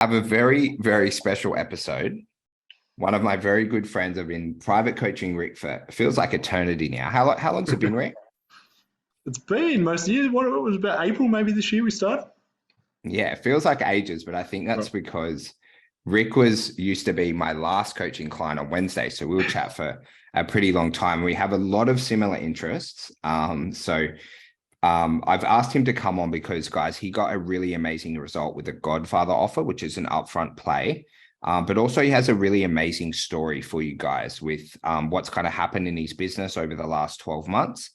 I have a very, very special episode. One of my very good friends, I've been private coaching Rick for it feels like eternity now. How long's it been, Rick? It's been most years. What it was about April maybe this year we started. Yeah, it feels like ages, but I think that's Right. because Rick was used to be my last coaching client on Wednesday. So we'll chat for a pretty long time. We have a lot of similar interests. I've asked him to come on because, guys, he got a really amazing result with the Godfather offer, which is an upfront play. But also he has a really amazing story for you guys with what's kind of happened in his business over the last 12 months.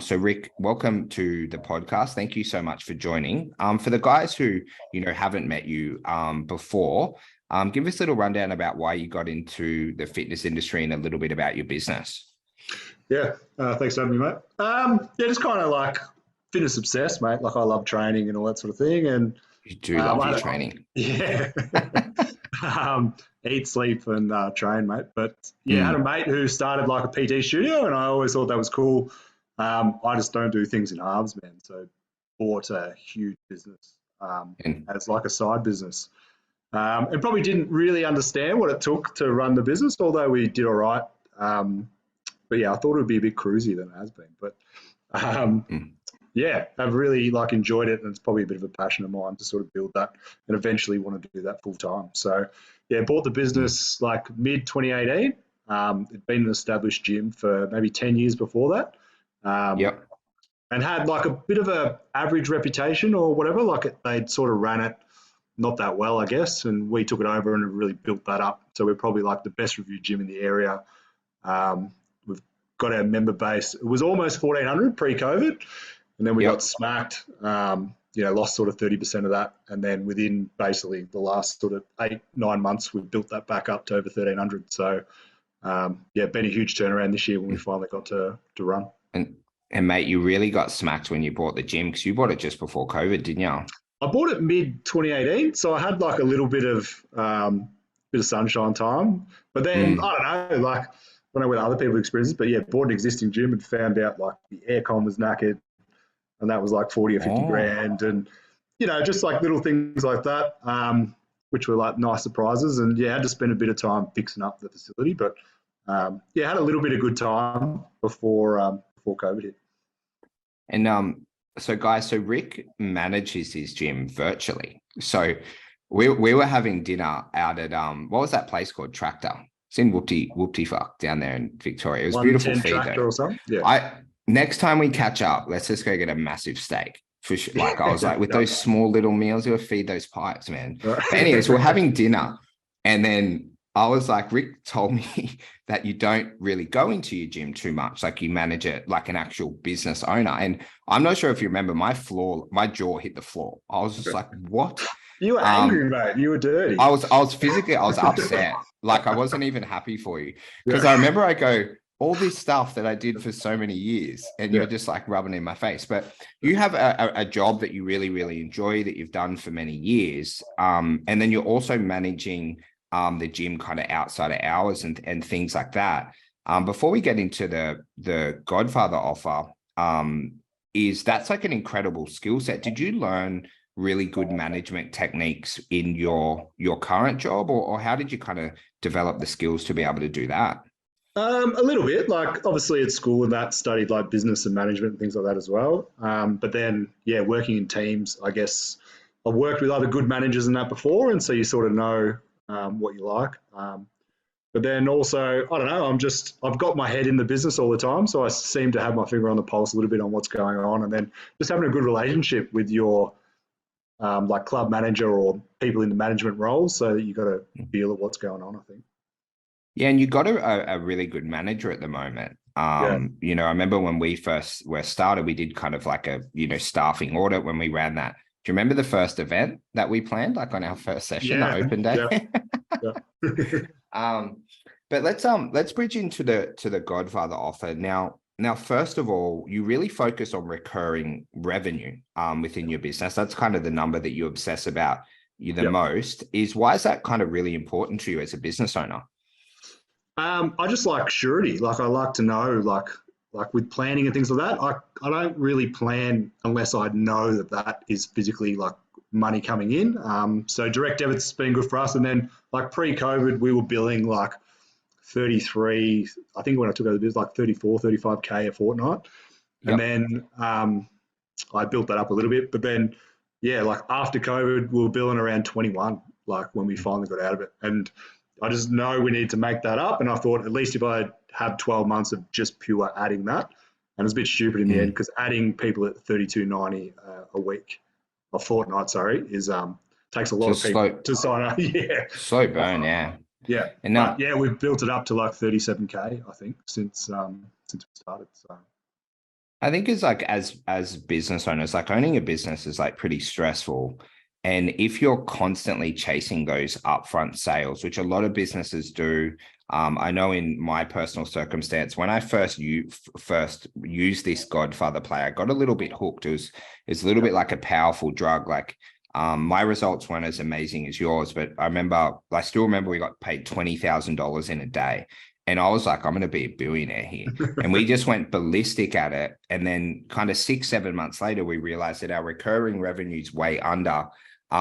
So Rick, welcome to the podcast. Thank you so much for joining. For the guys who, haven't met you before, give us a little rundown about why you got into the fitness industry and a little bit about your business. Yeah, thanks for having me, mate. Yeah, just kind of like fitness obsessed, mate. Like I love training and all that sort of thing. And You do love I your don't, training. yeah, eat, sleep, and train, mate. But yeah, I had a Mm. mate who started like a PT studio, and I always thought that was cool. I just don't do things in halves, man. So bought a huge business And as like a side business. And probably didn't really understand what it took to run the business, although we did all right. But yeah, I thought it would be a bit cruisy than it has been. But um, mm. yeah, I've really like enjoyed it, and it's probably a bit of a passion of mine to sort of build that, and eventually want to do that full time. So yeah, bought the Mm. business like mid 2018. It'd been an established gym for maybe 10 years before that. Um, Yep. and had like a bit of a average reputation or whatever. Like they'd sort of ran it not that well, I guess, and we took it over and really built that up. So we're probably like the best reviewed gym in the area. We've got our member base. It was almost 1,400 pre-COVID, and then we got Yep. smacked. Lost sort of 30% of that, and then within basically the last sort of 8-9 months, we've built that back up to over 1,300. So yeah, been a huge turnaround this year when we finally got to run. And and mate, you really got smacked when you bought the gym because you bought it just before COVID, didn't you? I bought it mid 2018, so I had like a little bit of sunshine time. But then Mm. I don't know, like I don't know whether other people experience it, but yeah, bought an existing gym and found out like the aircon was knackered, and that was like 40 or 50 Oh. grand, and just like little things like that, which were like nice surprises. And yeah, I had to spend a bit of time fixing up the facility, but yeah, had a little bit of good time before COVID hit. And so guys, so Rick manages his gym virtually. So we were having dinner out at what was that place called? Tractor. It's in Whoopty Fuck down there in Victoria. It was beautiful 110 feed though. tractor or something. Yeah. I Next time we catch up, let's just go get a massive steak. For sure. Like I was like, with Yeah. those small little meals, you'll feed those pipes, man. But anyways, we're Right. having dinner. And then I was like, Rick told me that you don't really go into your gym too much. Like you manage it like an actual business owner. And I'm not sure if you remember my jaw hit the floor. I was just like, what? You were Um, angry, mate. You were dirty. I was upset. Like I wasn't even happy for you. Because I Yeah. remember I go, all this stuff that I did for so many years, and Yeah. you're just like rubbing in my face. But you have a job that you really, really enjoy that you've done for many years. And then you're also managing the gym kind of outside of hours and things like that. Before we get into the Godfather offer, is that's like an incredible skill set. Did you learn really good management techniques in your current job, or how did you kind of develop the skills to be able to do that? A little bit, like obviously at school and that studied like business and management and things like that as well. But then, yeah, working in teams, I guess I've worked with other good managers and that before, and so you sort of know what you like. But then also, I don't know, I've got my head in the business all the time, so I seem to have my finger on the pulse a little bit on what's going on, and then just having a good relationship with your like club manager or people in the management roles, so that you got to feel at what's going on. I think. Yeah, and you got a really good manager at the moment. Yeah. I remember when we first were started, we did kind of like a, staffing audit when we ran that. Do you remember the first event that we planned, like on our first session, the Yeah. open Yeah. day? Yeah. Um, but let's bridge into the Godfather offer. Now, first of all, you really focus on recurring revenue within your business. That's kind of the number that you obsess about you the Yeah. most. Why is that kind of really important to you as a business owner? I just like surety. Like I like to know, like with planning and things like that. I don't really plan unless I know that that is physically like money coming in. So direct debit's been good for us. And then like pre-COVID, we were billing like 33, I think when I took over the business, like 34, 35K a fortnight. And Yep. then I built that up a little bit. But then, yeah, like after COVID, we were billing around 21, like when we finally got out of it. And I just know we need to make that up. And I thought at least if I had 12 months of just pure adding that, and it's a bit stupid in the end because adding people at 32.90 a week, a fortnight, sorry, is takes a lot of people to sign up. Yeah. Slow burn, yeah. Yeah. And But now yeah, we've built it up to like 37K, I think, since we started. So I think it's like as business owners, like owning a business is like pretty stressful. And if you're constantly chasing those upfront sales, which a lot of businesses do, I know in my personal circumstance, when I first used this Godfather play, I got a little bit hooked. It's a little bit like a powerful drug. Like my results weren't as amazing as yours, but I still remember we got paid $20,000 in a day. And I was like, I'm going to be a billionaire here. And we just went ballistic at it. And then kind of 6-7 months later, we realized that our recurring revenue's way under.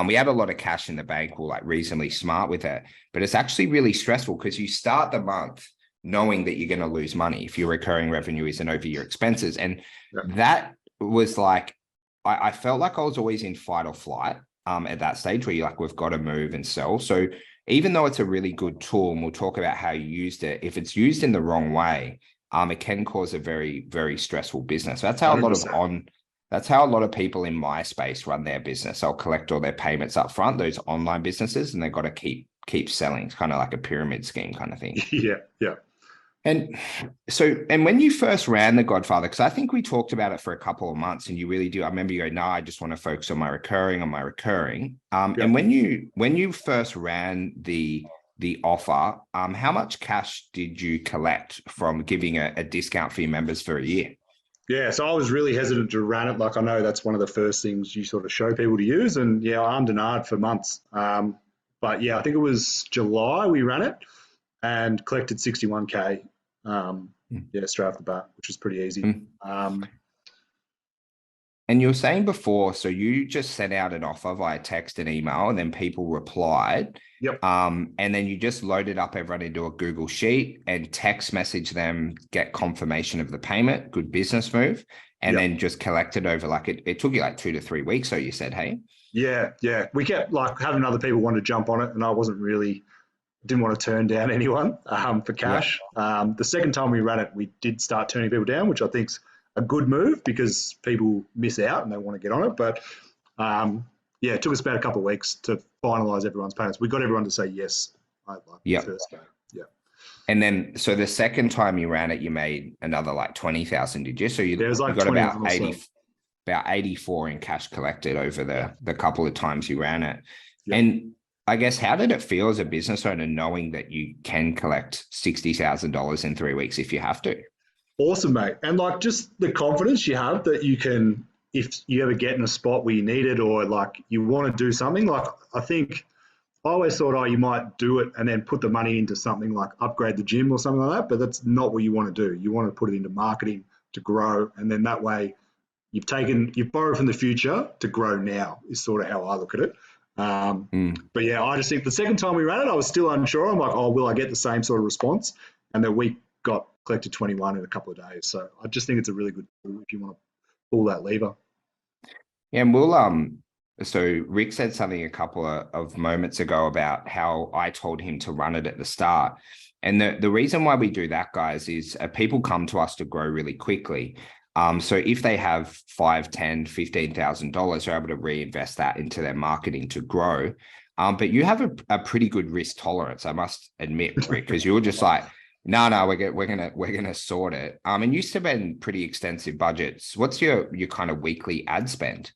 We had a lot of cash in the bank. We're like reasonably smart with it, but it's actually really stressful because you start the month knowing that you're going to lose money if your recurring revenue isn't over your expenses. And that was like, I felt like I was always in fight or flight at that stage where you're like, we've got to move and sell. So even though it's a really good tool, and we'll talk about how you used it, if it's used in the wrong way, it can cause a very, very stressful business. That's how 100%. that's how a lot of people in my space run their business. They'll collect all their payments up front, those online businesses, and they've got to keep selling. It's kind of like a pyramid scheme kind of thing. Yeah, yeah. And and when you first ran the Godfather, because I think we talked about it for a couple of months, and you really do. I remember you go, no, I just want to focus on my recurring. And when you first ran the offer, how much cash did you collect from giving a discount for your members for a year? Yeah, so I was really hesitant to run it. Like I know that's one of the first things you sort of show people to use, and yeah, I armed and armed for months. But yeah, I think it was July we ran it and collected 61K. Yeah, straight off the bat, which was pretty easy. And you were saying before, so you just sent out an offer via text and email, and then people replied. Yep. And then you just loaded up everyone into a Google Sheet and text message them, get confirmation of the payment. Good business move. And then just collected over like it took you like 2 to 3 weeks. So you said, hey. Yeah, yeah. We kept like having other people want to jump on it, and I didn't want to turn down anyone for cash. Yeah. The second time we ran it, we did start turning people down, which I think's a good move because people miss out and they want to get on it. But yeah, it took us about a couple of weeks to finalize everyone's payments. We got everyone to say yes. First go. Yeah. And then, so the second time you ran it, you made another like 20,000, did you? So you got about 84 in cash collected over the couple of times you ran it. Yep. And I guess, how did it feel as a business owner knowing that you can collect $60,000 in 3 weeks if you have to? Awesome, mate. And like just the confidence you have that you can, if you ever get in a spot where you need it or like you want to do something, like I think I always thought, oh, you might do it and then put the money into something like upgrade the gym or something like that. But that's not what you want to do. You want to put it into marketing to grow. And then that way you've borrowed from the future to grow now is sort of how I look at it. But yeah, I just think the second time we ran it, I was still unsure. I'm like, oh, will I get the same sort of response? And then we collected 21 in a couple of days. So I just think it's a really good tool if you want to pull that lever. Yeah, and so Rick said something a couple of moments ago about how I told him to run it at the start. And the reason why we do that, guys, is people come to us to grow really quickly. So if they have $5, $10, $15,000, they're able to reinvest that into their marketing to grow. But you have a pretty good risk tolerance, I must admit, Rick, because you're just like, no, we're gonna sort it. And you spend pretty extensive budgets. What's your kind of weekly ad spend?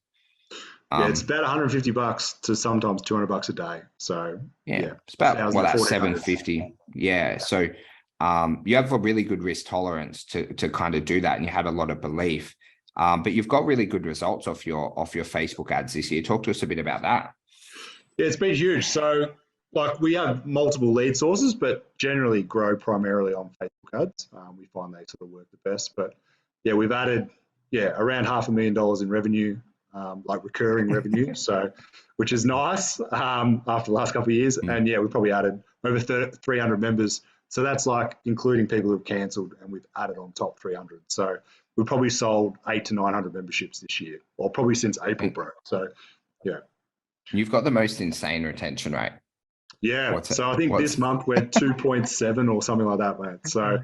Yeah, it's about $150 to sometimes $200 a day. So yeah, it's about that 750. Yeah, so you have a really good risk tolerance to kind of do that, and you had a lot of belief. But you've got really good results off your Facebook ads this year. Talk to us a bit about that. Yeah, it's been huge. So like we have multiple lead sources, but generally grow primarily on Facebook ads. We find they sort of work the best. But yeah, we've added around $500,000 in revenue like recurring revenue. So, which is nice after the last couple of years. And yeah, we probably added over 300 members. So that's like including people who've cancelled, and we've added on top 300. So we've probably sold 800 to 900 memberships this year, or probably since April broke. So yeah. You've got the most insane retention rate. Yeah. So I think this month we're 2.7 or something like that, man. So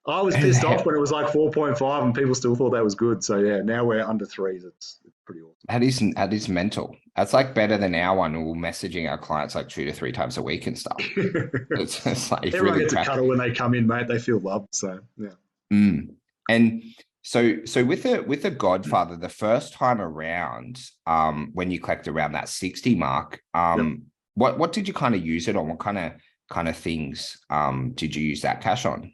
I was pissed off when it was like 4.5 and people still thought that was good. So yeah, now we're under 3s. It's pretty awesome. That is mental. That's like better than our one. We're messaging our clients like 2 to 3 times a week and stuff. It's like everyone gets a cuddle when they come in, mate. They feel loved. So yeah. And so with the Godfather, the first time around, when you collect around that 60 mark, what did you kind of use it on? What kind of things did you use that cash on?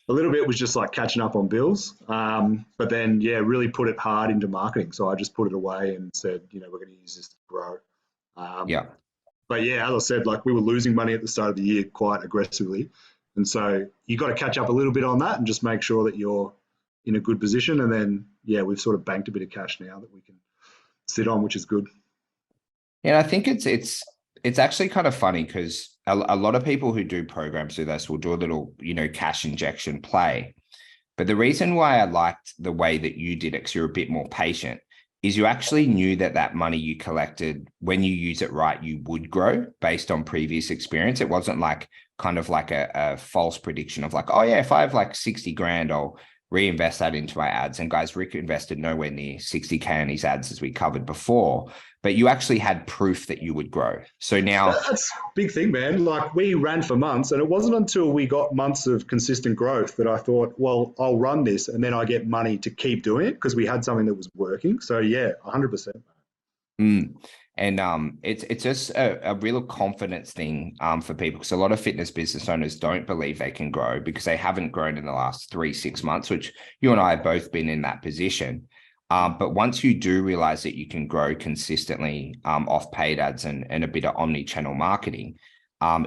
A little bit was just like catching up on bills, but then really put it hard into marketing. So I just put it away and said, we're going to use this to grow. But yeah, as I said, like we were losing money at the start of the year quite aggressively, and so you got to catch up a little bit on that and just make sure that you're in a good position. And then we've sort of banked a bit of cash now that we can sit on, which is good. Yeah, I think it's actually kind of funny because a lot of people who do programs with us will do a little, cash injection play. But the reason why I liked the way that you did it, because you're a bit more patient, is you actually knew that money you collected, when you use it right, you would grow based on previous experience. It wasn't like kind of like a false prediction of like, oh yeah, if I have like 60 grand, I'll reinvest that into my ads. And guys, Rick invested nowhere near 60K in his ads as we covered before, but you actually had proof that you would grow. So now that's a big thing, man. Like we ran for months, and it wasn't until we got months of consistent growth that I thought, well, I'll run this and then I get money to keep doing it because we had something that was working. So yeah, 100%. And it's just a real confidence thing for people, because a lot of fitness business owners don't believe they can grow because they haven't grown in the last 3-6 months, which you and I have both been in that position. But once you do realize that you can grow consistently off paid ads and a bit of omni-channel marketing,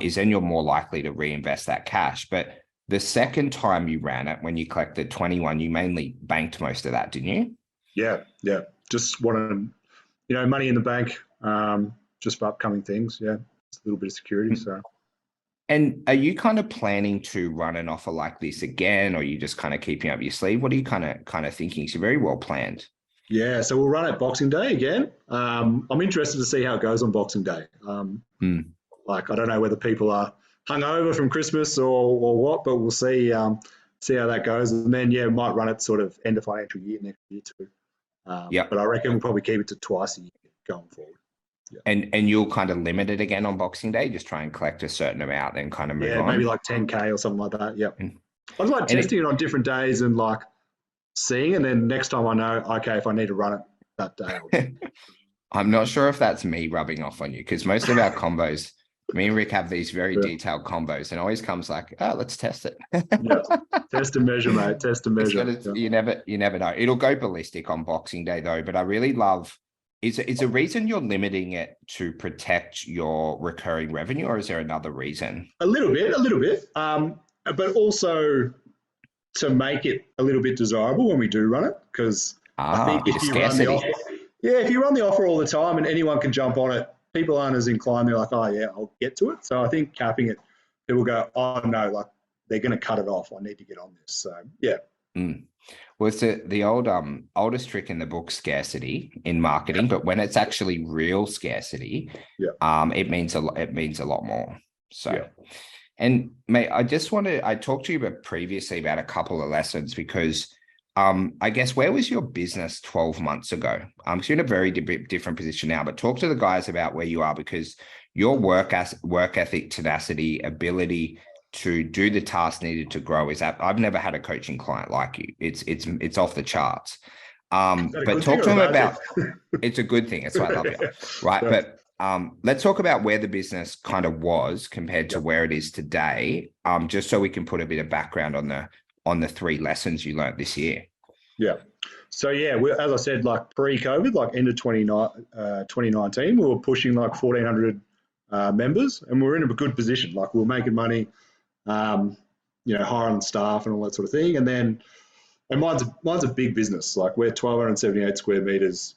is then you're more likely to reinvest that cash. But the second time you ran it, when you collected 21, you mainly banked most of that, didn't you? Yeah. Just wanted, money in the bank, just for upcoming things. Yeah, it's a little bit of security. So. And are you kind of planning to run an offer like this again, or are you just kind of keeping up your sleeve? What are you kind of thinking? It's very well planned. Yeah, so we'll run it Boxing Day again. I'm interested to see how it goes on Boxing Day. Like, I don't know whether people are hungover from Christmas or what, but we'll see how that goes. And then, might run it sort of end of financial year next year too. But I reckon we'll probably keep it to twice a year going forward. Yeah. And you'll kind of limit it again on Boxing Day, just try and collect a certain amount, then kind of move on. Maybe like 10K or something like that. Yep. I was like testing it on different days and like seeing, and then next time I know, okay, if I need to run it that day. I'm not sure if that's me rubbing off on you, because most of our combos, me and Rick have these very detailed combos, and always comes like, oh, let's test it. Test and measure, mate. Test and measure. You never know. It'll go ballistic on Boxing Day though, but I really love. Is a reason you're limiting it to protect your recurring revenue, or is there another reason? A little bit. But also to make it a little bit desirable when we do run it, because I think if you run the offer all the time and anyone can jump on it, people aren't as inclined. They're like, oh yeah, I'll get to it. So I think capping it, people go, oh no, like they're going to cut it off. I need to get on this. So yeah. Well, it's the old oldest trick in the book, scarcity in marketing, but when it's actually real scarcity, it means a lot more. So, and mate, I talked to you previously about a couple of lessons, because I guess, where was your business 12 months ago? So you're in a very different position now, but talk to the guys about where you are, because your work ethic, tenacity, ability to do the task needed to grow is that I've never had a coaching client like you. It's off the charts. But talk to them about, it's a good thing. That's why I love you. Right. But let's talk about where the business kind of was compared to where it is today. Just so we can put a bit of background on the 3 lessons you learned this year. Yeah. So as I said, like pre-COVID, like end of 2019, we were pushing like 1,400 members, and we were in a good position. Like we were making money, hiring staff and all that sort of thing. And then And mine's a big business. Like we're 1,278 square meters.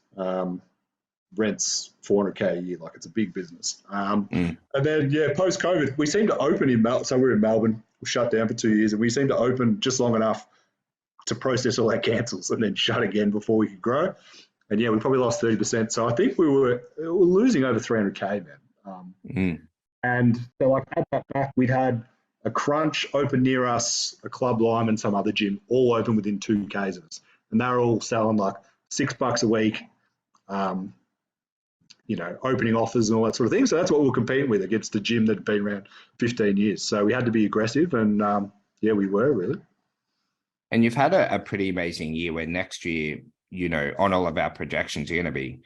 Rents 400K a year. Like it's a big business. And then post COVID, we seemed to open in So we were in Melbourne. We shut down for 2 years, and we seemed to open just long enough to process all our cancels, and then shut again before we could grow. And we probably lost 30%. So I think we were losing over 300K, man. And so like at that back, we'd had a Crunch open near us, a Club Lime, and some other gym all open within 2Ks of us, and they're all selling like $6 a week. Opening offers and all that sort of thing. So that's what we're competing with against the gym that had been around 15 years. So we had to be aggressive, and we were really. And you've had a pretty amazing year where next year, on all of our projections, you're going to be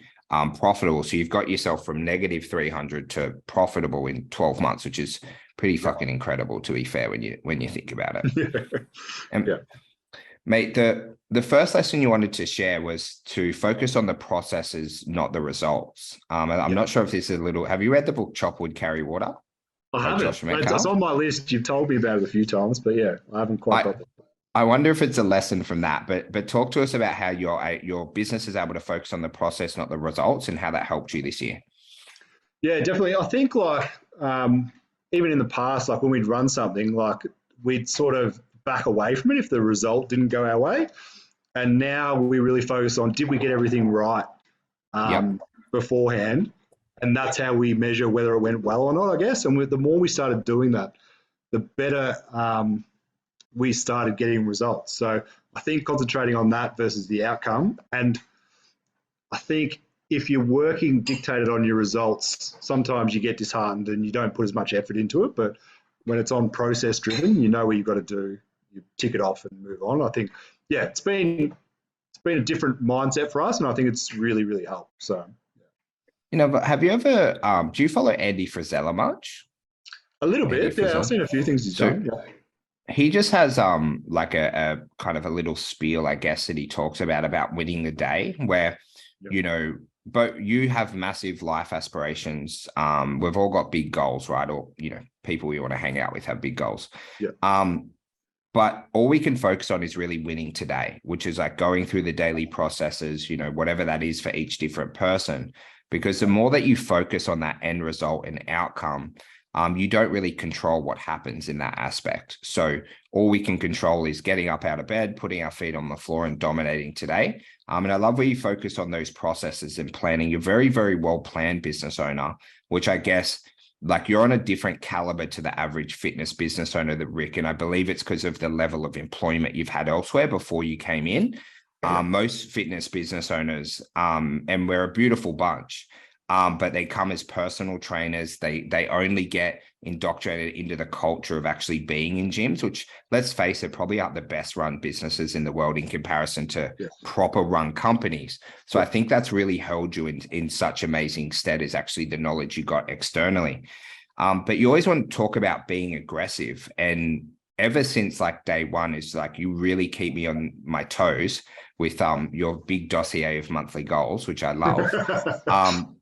profitable. So you've got yourself from negative 300 to profitable in 12 months, which is pretty fucking incredible, to be fair, when you think about it. Mate, the first lesson you wanted to share was to focus on the processes, not the results. I'm not sure if this is have you read the book Chop Wood, Carry Water? I haven't. It's on my list. You've told me about it a few times, but I haven't quite got it. I wonder if it's a lesson from that, but talk to us about how your business is able to focus on the process, not the results, and how that helped you this year. Yeah, definitely. I think even in the past, like when we'd run something, like we'd sort of back away from it if the result didn't go our way. And now we really focus on, did we get everything right beforehand? And that's how we measure whether it went well or not, I guess. And the more we started doing that, the better we started getting results. So I think concentrating on that versus the outcome. And I think if you're working dictated on your results, sometimes you get disheartened and you don't put as much effort into it. But when it's on process driven, you know what you've got to do. You tick it off and move on. I think, it's been a different mindset for us, and I think it's really, really helped. So, but have you ever, do you follow Andy Frisella much? A little bit, I've seen a few things he's done. He just has like a kind of a little spiel, I guess, that he talks about winning the day, where but you have massive life aspirations. We've all got big goals, right? Or people we want to hang out with have big goals. But all we can focus on is really winning today, which is like going through the daily processes, whatever that is for each different person. Because the more that you focus on that end result and outcome, you don't really control what happens in that aspect. So all we can control is getting up out of bed, putting our feet on the floor and dominating today. And I love where you focus on those processes and planning. You're very, very well-planned business owner, which I guess like you're on a different caliber to the average fitness business owner that Rick, and I believe it's because of the level of employment you've had elsewhere before you came in. Most fitness business owners, and we're a beautiful bunch, but they come as personal trainers. They only get indoctrinated into the culture of actually being in gyms, which, let's face it, probably aren't the best run businesses in the world in comparison to proper run companies. So I think that's really held you in such amazing stead, is actually the knowledge you got externally. But you always want to talk about being aggressive. And ever since like day one, is like, you really keep me on my toes with your big dossier of monthly goals, which I love.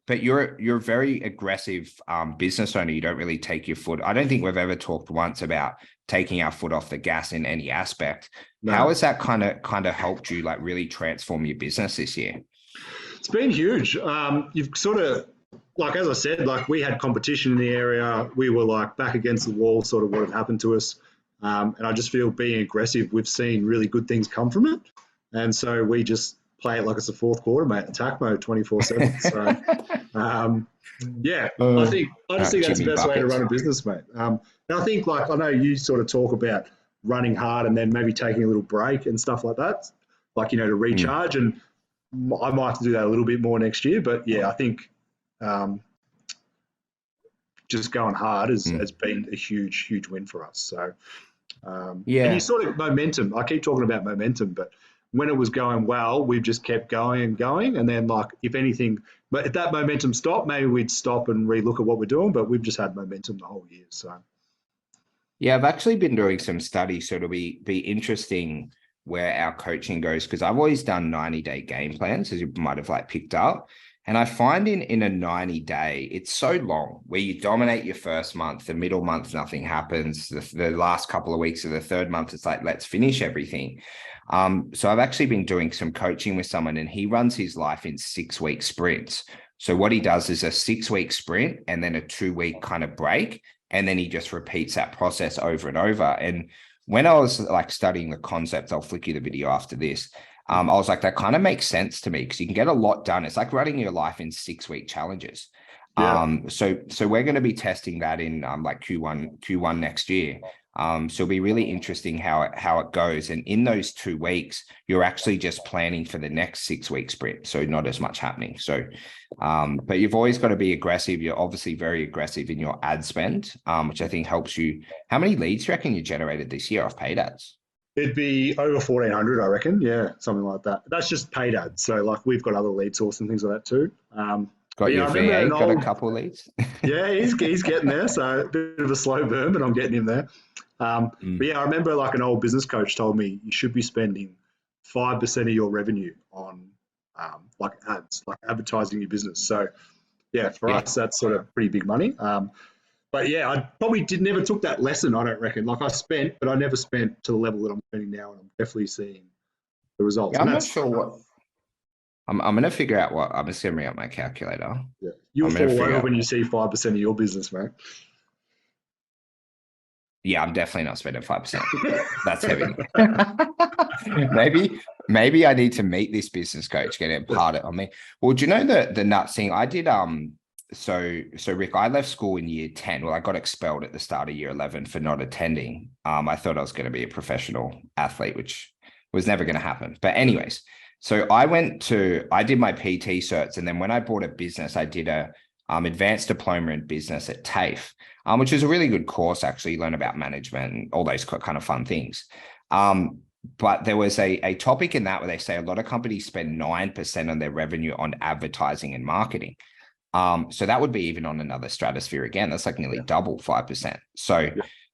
But you're a very aggressive business owner. You don't really take your foot. I don't think we've ever talked once about taking our foot off the gas in any aspect. No. How has that kind of helped you like really transform your business this year? It's been huge. You've sort of, like, as I said, like we had competition in the area. We were like back against the wall, sort of what had happened to us. And I just feel being aggressive, we've seen really good things come from it. And so we just play it like it's the fourth quarter, mate. Attack mode 24/7. So, I think that's the best way to run a business, mate. And I think, like, I know you sort of talk about running hard and then maybe taking a little break and stuff like that, like, to recharge. And I might have to do that a little bit more next year. But I think just going hard has been a huge, huge win for us. So, and you sort of momentum. I keep talking about momentum, but when it was going well, we've just kept going and going. And then, like, if anything, but if that momentum stopped, maybe we'd stop and relook at what we're doing. But we've just had momentum the whole year. So, I've actually been doing some studies, so it'll be interesting where our coaching goes, because I've always done 90-day game plans, as you might have like picked up. And I find in a 90-day, it's so long where you dominate your first month, the middle month, nothing happens. The last couple of weeks of the third month, it's like, let's finish everything. So I've actually been doing some coaching with someone, and he runs his life in 6-week sprints. So what he does is a 6-week sprint and then a 2-week kind of break. And then he just repeats that process over and over. And when I was like studying the concept, I'll flick you the video after this. I was like, that kind of makes sense to me because you can get a lot done. It's like running your life in 6-week challenges. Yeah. So we're going to be testing that in like Q1 next year. So it'll be really interesting how it goes. And in those 2 weeks, you're actually just planning for the next 6-week sprint. So not as much happening. So, but you've always got to be aggressive. You're obviously very aggressive in your ad spend, which I think helps you. How many leads do you reckon you generated this year off paid ads? It'd be over 1,400, I reckon. Yeah, something like that. That's just paid ads. So like we've got other lead source and things like that too. Got Yeah, your I remember VA, an got a old. couple leads. Yeah, he's getting there. So a bit of a slow burn, but I'm getting him there. But yeah, I remember like an old business coach told me you should be spending 5% of your revenue on like ads, like advertising your business. So yeah, for Yeah. us that's sort of pretty big money. But yeah, I probably never took that lesson. I don't reckon. Like I spent, but I never spent to the level that I'm spending now, and I'm definitely seeing the results. Yeah, And I'm not that's sure what I'm gonna figure out what I'm just gonna bring up my calculator. yeah, you'll I'm gonna fall figure over when out. you see 5% of your business, mate. Yeah, I'm definitely not spending 5%. That's heavy. maybe I need to meet this business coach, get it part on me. Well, do you know the nuts thing? I did so Rick, I left school in year 10. Well, I got expelled at the start of year 11 for not attending. I thought I was going to be a professional athlete, which was never going to happen. But anyways, so I did my PT certs, and then when I bought a business, I did a advanced diploma in business at TAFE, which is a really good course. Actually, you learn about management and all those kind of fun things. But there was a topic in that where they say a lot of companies spend 9% of their revenue on advertising and marketing. So that would be even on another stratosphere again. That's like nearly double 5%. So,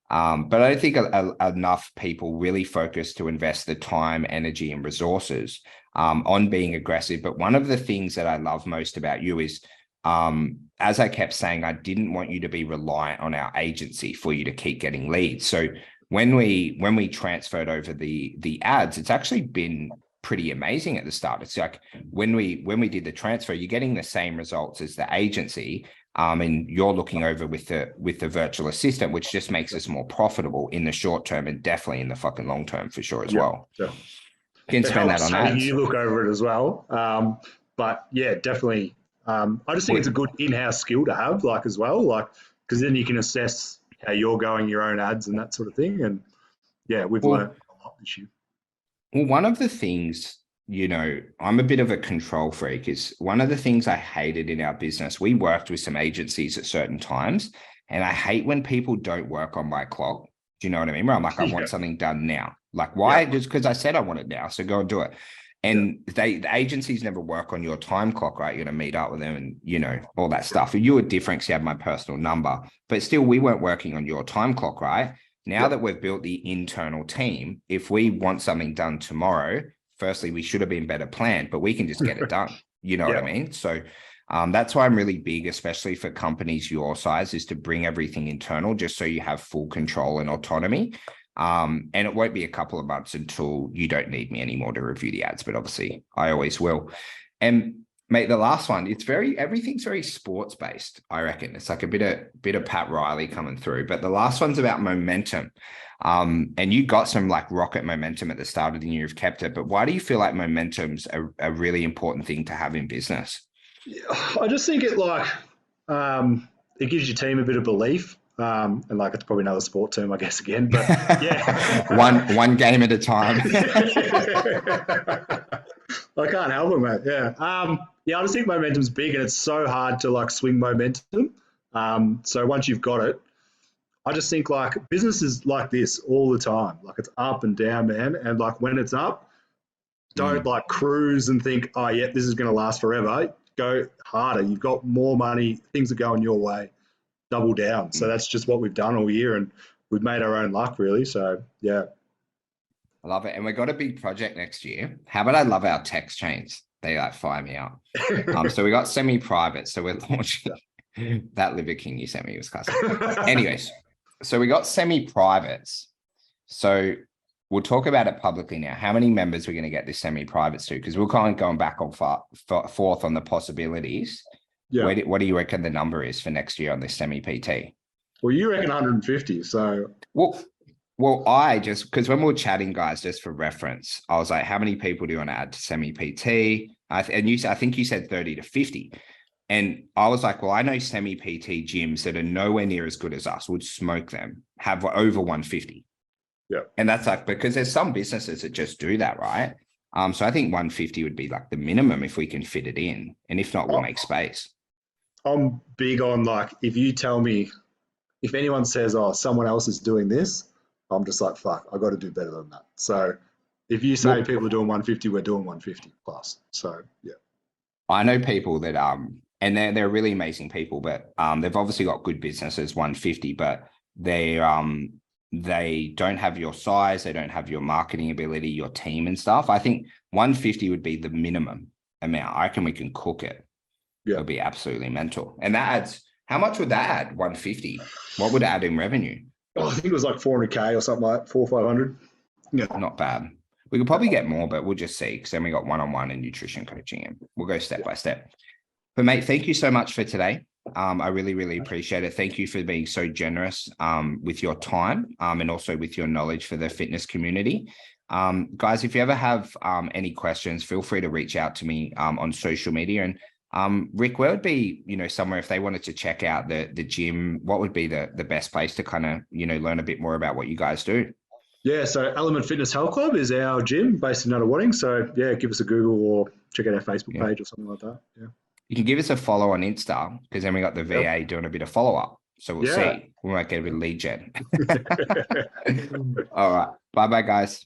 but I don't think enough people really focus to invest the time, energy, and resources on being aggressive. But one of the things that I love most about you is, as I kept saying, I didn't want you to be reliant on our agency for you to keep getting leads. So when we transferred over the ads, it's actually been pretty amazing at the start. It's like when we did the transfer, you're getting the same results as the agency, and you're looking over with the virtual assistant, which just makes us more profitable in the short term and definitely in the fucking long term for sure as well. Yeah. You can It spend that helps on having ads. you look over it as well. But yeah, definitely. I just think it's a good in-house skill to have, like as well, like because then you can assess how you're going your own ads and that sort of thing. And yeah, we've learned Well, a lot this year. Well, one of the things, I'm a bit of a control freak, is one of the things I hated in our business. We worked with some agencies at certain times, and I hate when people don't work on my clock. Do you know what I mean? Where I'm like, I want something done now. Like, Yeah, why? Just because I said I want it now. So go and do it. yeah, And the agencies never work on your time clock, right? You're going to meet up with them and, all that stuff. You were different because you had my personal number, but still we weren't working on your time clock, right? Now yeah, that we've built the internal team, if we want something done tomorrow, firstly, we should have been better planned, but we can just get it done. You know what I yeah, mean? So that's why I'm really big, especially for companies your size, is to bring everything internal just so you have full control and autonomy. And it won't be a couple of months until you don't need me anymore to review the ads, but obviously I always will. And mate, the last one, everything's very sports based, I reckon. It's like a bit of Pat Riley coming through, but the last one's about momentum. And you got some like rocket momentum at the start of the year, you've kept it, but why do you feel like momentum's a really important thing to have in business? yeah. I just think it gives your team a bit of belief. And like it's probably another sport term, I guess, again, but yeah. one game at a time. I can't help it, mate. Yeah. Yeah, I just think momentum's big and it's so hard to like swing momentum. So once you've got it, I just think like business is like this all the time. Like it's up and down, man. And like when it's up, don't Mm. like cruise and think, oh yeah, this is going to last forever. Go harder. You've got more money. Things are going your way. Double down. So that's just what we've done all year, and we've made our own luck, really. So yeah, I love it. And we've got a big project next year. How about I love our text chains? they like fire me out. So we got semi-private. So we're launching that Liver King you sent me was classic. Anyways, so we got semi-privates. So we'll talk about it publicly now. How many members we're going to get this semi-privates to? Because we're kind of going back on forth on the possibilities. Yeah. What do you reckon the number is for next year on this semi-PT? Well, you reckon 150. So well, I just, because when we were chatting, guys, just for reference, I was like, how many people do you want to add to semi-PT? I think you said 30 to 50. And I was like, well, I know semi-PT gyms that are nowhere near as good as us, would smoke them, have over 150. Yeah. And that's like, because there's some businesses that just do that, right? So I think 150 would be like the minimum if we can fit it in. And if not, we'll make space. I'm big on like, if you tell me, if anyone says, oh, someone else is doing this, I'm just like, fuck, I got to do better than that. So if you say people are doing 150, we're doing 150 plus. So yeah. I know people that and they're really amazing people, but they've obviously got good businesses, 150, but they don't have your size, they don't have your marketing ability, your team and stuff. I think 150 would be the minimum amount. I reckon we can cook it. Yeah. It'll be absolutely mental. And that adds, how much would that add? 150. What would it add in revenue? Oh, I think it was like 400K or something like that, 400 or 500. Yeah. Not bad. We could probably get more, but we'll just see. Because then we got one-on-one and nutrition coaching, and we'll go step by step. But mate, thank you so much for today. I really, really appreciate it. Thank you for being so generous with your time and also with your knowledge for the fitness community. Guys, if you ever have any questions, feel free to reach out to me on social media. And Rick, where would be, somewhere if they wanted to check out the gym, what would be the best place to kind of, learn a bit more about what you guys do? Yeah, so Element Fitness Health Club is our gym based in Nunawading. So yeah, give us a Google or check out our Facebook page or something like that. Yeah. You can give us a follow on Insta because then we got the VA doing a bit of follow up. So we'll see. We might get a bit of lead gen. All right. Bye-bye, guys.